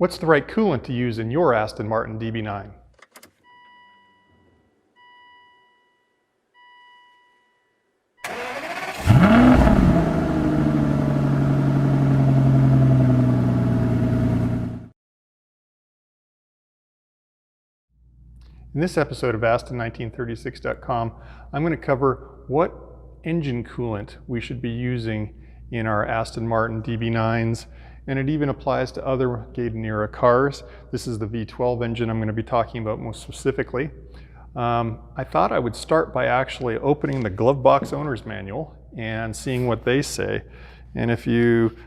What's the right coolant to use in your Aston Martin DB9? In this episode of Aston1936.com, I'm going to cover what engine coolant we should be using in our Aston Martin DB9s, and it even applies to other Gaydon cars. This is the V12 engine I'm going to be talking about most specifically. I thought I would start by actually opening the glove box owner's manual and seeing what they say. And if you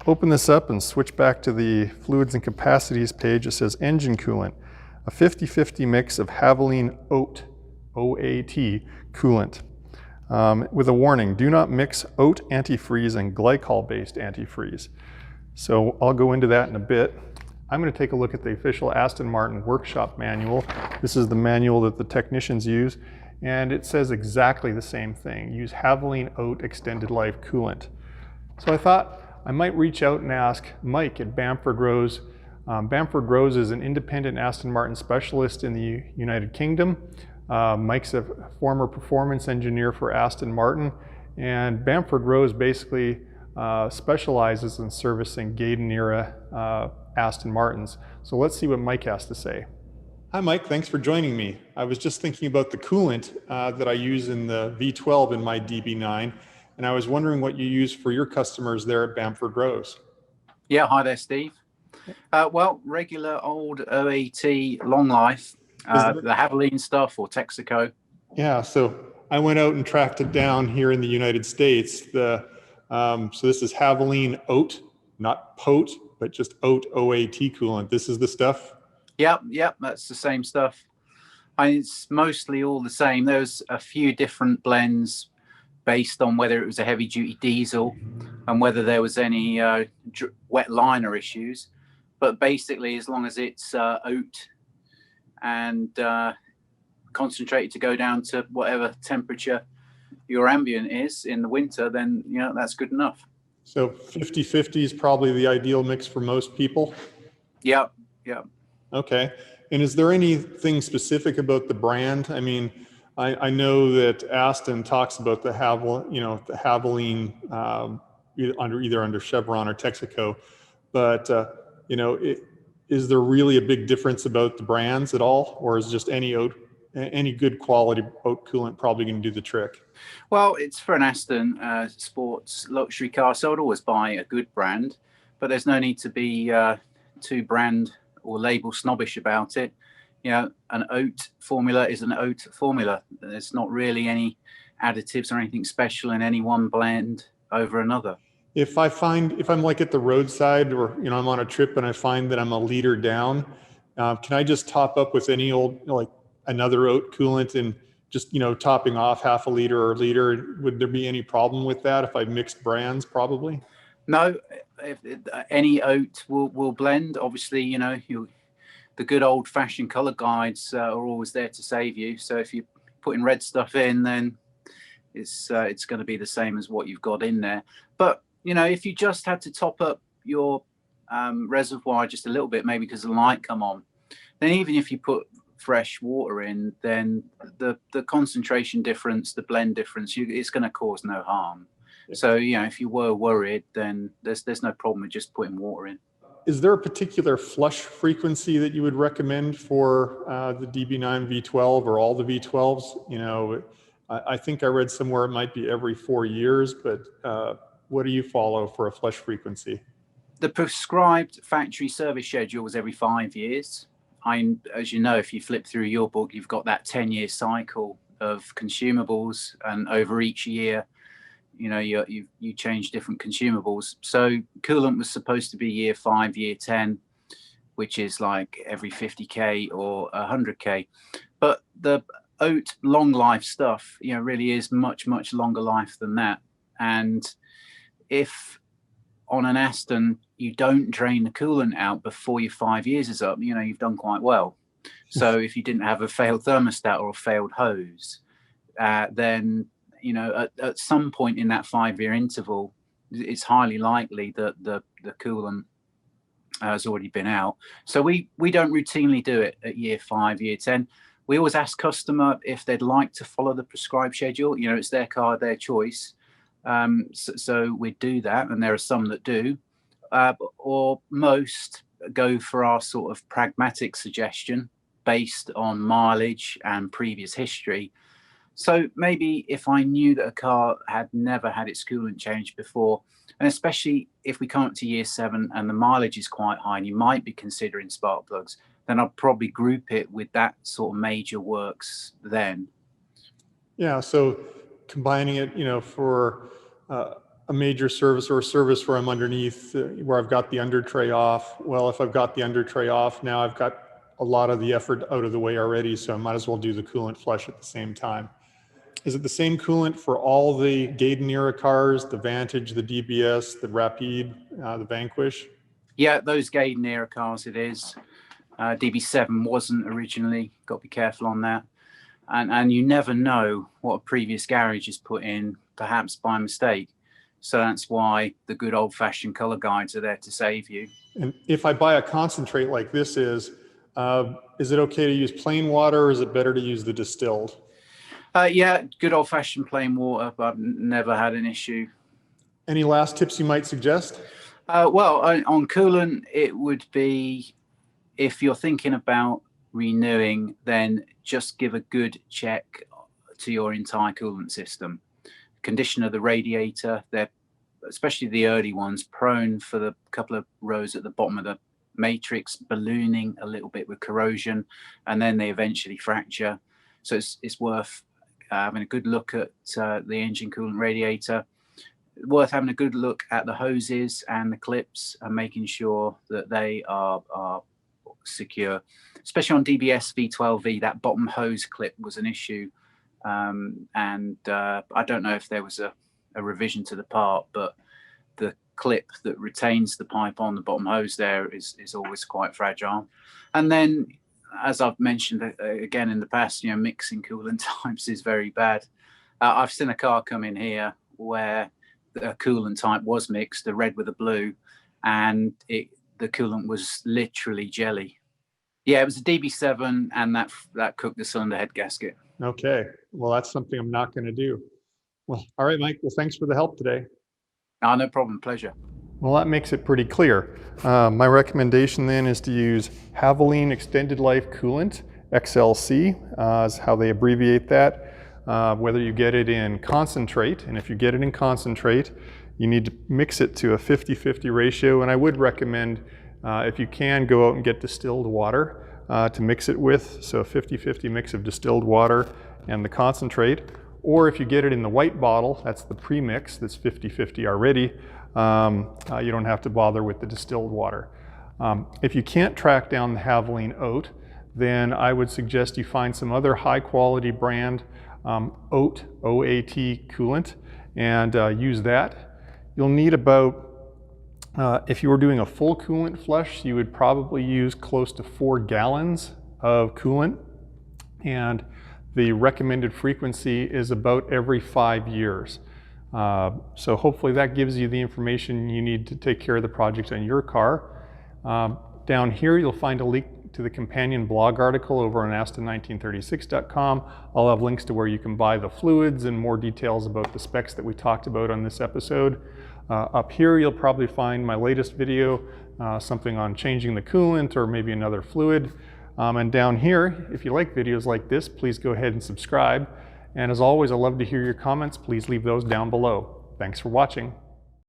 open this up and switch back to the fluids and capacities page, it says engine coolant. A 50-50 mix of Havoline OAT, O-A-T, coolant. With a warning, do not mix oat antifreeze and glycol-based antifreeze. So I'll go into that in a bit. I'm going to take a look at the official Aston Martin Workshop manual. This is the manual that the technicians use, and it says exactly the same thing. Use Havoline OAT extended life coolant. So I thought I might reach out and ask Mike at Bamford Rose. Bamford Rose is an independent Aston Martin specialist in the United Kingdom. Mike's a former performance engineer for Aston Martin, and Bamford Rose basically specializes in servicing Gaydon era Aston Martins. So let's see what Mike has to say. Hi Mike, thanks for joining me. I was just thinking about the coolant that I use in the V12 in my DB9, and I was wondering what you use for your customers there at Bamford Rose. Yeah, hi there, Steve. Well, regular old OAT long life, the Havoline stuff or Texaco. Yeah, so I went out and tracked it down here in the United States. So this is Havoline OAT, not POAT, but just OAT, O-A-T coolant. This is the stuff? Yep, that's the same stuff. It's mostly all the same. There's a few different blends based on whether it was a heavy duty diesel and whether there was any wet liner issues. But basically, as long as it's oat and concentrated to go down to whatever temperature your ambient is in the winter, then that's good enough. So 50-50 is probably the ideal mix for most people? Yep. Okay. And is there anything specific about the brand? I mean, I know that Aston talks about the Havoline either under Chevron or Texaco, but is there really a big difference about the brands at all, or is just any good quality oat coolant probably going to do the trick? Well, it's for an Aston sports luxury car, so I'd always buy a good brand, but there's no need to be too brand or label snobbish about it. An oat formula is an oat formula. There's not really any additives or anything special in any one blend over another. If I'm like at the roadside or, I'm on a trip and I find that I'm a liter down, can I just top up with any old, like another oat coolant and just, topping off half a liter or a liter? Would there be any problem with that if I mixed brands? Probably. No, any oat will blend. Obviously, the good old fashioned color guides are always there to save you. So if you're putting red stuff in, then it's going to be the same as what you've got in there. But if you just had to top up your reservoir just a little bit, maybe because the light come on, then even if you put fresh water in, then the concentration difference, the blend difference, it's going to cause no harm. Yeah. So if you were worried, then there's no problem with just putting water in. Is there a particular flush frequency that you would recommend for the DB9 V12 or all the V12s? I think I read somewhere it might be every 4 years, but what do you follow for a flush frequency? The prescribed factory service schedule was every 5 years. As you know, if you flip through your book, you've got that 10-year cycle of consumables, and over each year, you change different consumables. So coolant was supposed to be year 5, year 10, which is like every 50K or 100K. But the oat long life stuff, really is much, much longer life than that. And if on an Aston you don't drain the coolant out before your 5 years is up, you've done quite well. So if you didn't have a failed thermostat or a failed hose, then at some point in that 5 year interval, it's highly likely that the coolant has already been out. So we don't routinely do it at year 5, year 10. We always ask customer if they'd like to follow the prescribed schedule. You know, it's their car, their choice. So we do that, and there are some that do, or most go for our sort of pragmatic suggestion based on mileage and previous history. So maybe if I knew that a car had never had its coolant changed before, and especially if we come up to year 7 and the mileage is quite high and you might be considering spark plugs, then I'll probably group it with that sort of major works then. Yeah, so combining it, you know, for a major service or a service where I'm underneath, where I've got the under tray off. Well, if I've got the under tray off, now I've got a lot of the effort out of the way already, so I might as well do the coolant flush at the same time. Is it the same coolant for all the Gaydon era cars, the Vantage, the DBS, the Rapide, the Vanquish? Yeah, those Gaydon era cars it is. DB7 wasn't originally, got to be careful on that. And you never know what a previous garage has put in, perhaps by mistake. So that's why the good old-fashioned color guides are there to save you. And if I buy a concentrate like this is it okay to use plain water, or is it better to use the distilled? Yeah, good old-fashioned plain water, but I've never had an issue. Any last tips you might suggest? Well, on coolant, it would be, if you're thinking about renewing, then just give a good check to your entire coolant system. Condition of the radiator, they're, especially the early ones, prone for the couple of rows at the bottom of the matrix ballooning a little bit with corrosion, and then they eventually fracture. So it's worth having a good look at the engine coolant radiator, worth having a good look at the hoses and the clips and making sure that they are secure. Especially on DBS V12V, that bottom hose clip was an issue, and I don't know if there was a revision to the part, but the clip that retains the pipe on the bottom hose there is always quite fragile. And then, as I've mentioned again in the past, you know, mixing coolant types is very bad. I've seen a car come in here where the coolant type was mixed, the red with the blue, and the coolant was literally jelly. Yeah, it was a DB7, and that cooked the cylinder head gasket. Okay, well, that's something I'm not going to do. Well, all right, Mike. Well, thanks for the help today. No problem. Pleasure. Well, that makes it pretty clear. My recommendation then is to use Havoline Extended Life Coolant, XLC, is how they abbreviate that. Whether you get it in concentrate, and if you get it in concentrate, you need to mix it to a 50-50 ratio, and I would recommend, if you can, go out and get distilled water to mix it with, so a 50-50 mix of distilled water and the concentrate. Or if you get it in the white bottle, that's the premix, that's 50-50 already, you don't have to bother with the distilled water. If you can't track down the Havoline oat, then I would suggest you find some other high quality brand oat, OAT coolant, and use that. You'll need about, if you were doing a full coolant flush, you would probably use close to 4 gallons of coolant, and the recommended frequency is about every 5 years. So hopefully that gives you the information you need to take care of the project on your car. Down here you'll find a link to the companion blog article over on Aston1936.com. I'll have links to where you can buy the fluids and more details about the specs that we talked about on this episode. Up here you'll probably find my latest video, something on changing the coolant or maybe another fluid. And down here, if you like videos like this, please go ahead and subscribe. And as always, I love to hear your comments. Please leave those down below. Thanks for watching.